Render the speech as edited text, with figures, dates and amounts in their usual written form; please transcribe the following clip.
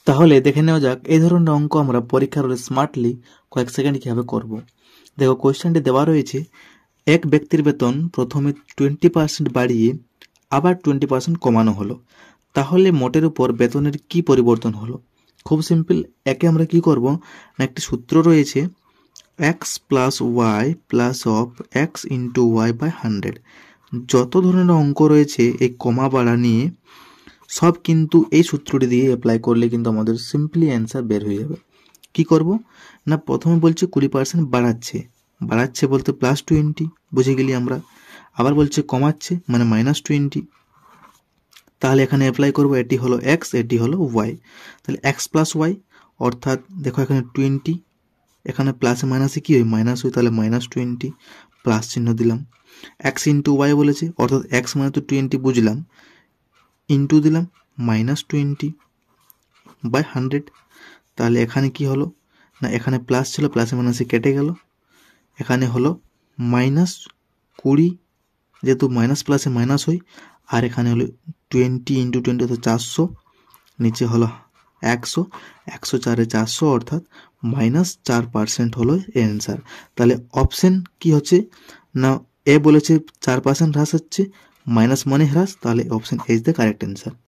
তাহলে দেখে নেওয়া যাক এই ধরনের অঙ্ক আমরা পরীক্ষার হলে স্মার্টলি কয়েক সেকেন্ড কীভাবে করব। দেখো কোয়েশ্চেনটি দেওয়া রয়েছে, এক ব্যক্তির বেতন প্রথমে 20% বাড়িয়ে আবার 20% কমানো হলো, তাহলে মোটের উপর বেতনের কি পরিবর্তন হলো? খুব সিম্পল, একে আমরা কি করব না, একটি সূত্র রয়েছে x plus y plus of x into y by 100। যত ধরনের অঙ্ক রয়েছে এই কমা বাড়া নিয়ে সব কিন্তু এই সূত্রটি দিয়ে অ্যাপ্লাই করলে কিন্তু আমাদের সিম্পলি অ্যান্সার বের হয়ে যাবে। কি করব না, প্রথমে বলছে 20% বাড়াচ্ছে, বাড়াচ্ছে বলতে +20 বুঝে গেলি আমরা। আবার বলছে কমাচ্ছে মানে -20, তাহলে এখানে অ্যাপ্লাই করব, এটি হলো এক্স, এটি হলো ওয়াই, তাহলে এক্স প্লাস ওয়াই অর্থাৎ দেখো এখানে 20, এখানে প্লাসে মাইনাসে কি হয় মাইনাস হয়, তাহলে -20 প্লাস চিহ্ন দিলাম। এক্স ইন্টু ওয়াই বলেছে অর্থাৎ এক্স মানে তো 20 বুঝলাম, ইন্টু দিলাম -20 বাই 100। তাহলে এখানে কি হলো না, এখানে প্লাস ছিল প্লাসে মাইনাসে কেটে গেল, এখানে হলো -20, যেহেতু মাইনাস প্লাসে মাইনাস হয়, আর এখানে হলো 20 ইন্টু 20 অর্থাৎ 400, নিচে হলো 100, 104 400 অর্থাৎ -4% হলো অ্যান্সার। তাহলে অপশন কি হচ্ছে না, এ বলেছে 4% হ্রাস হচ্ছে, মাইনাস মানে হ্রাস, তাহলে option A is the correct answer.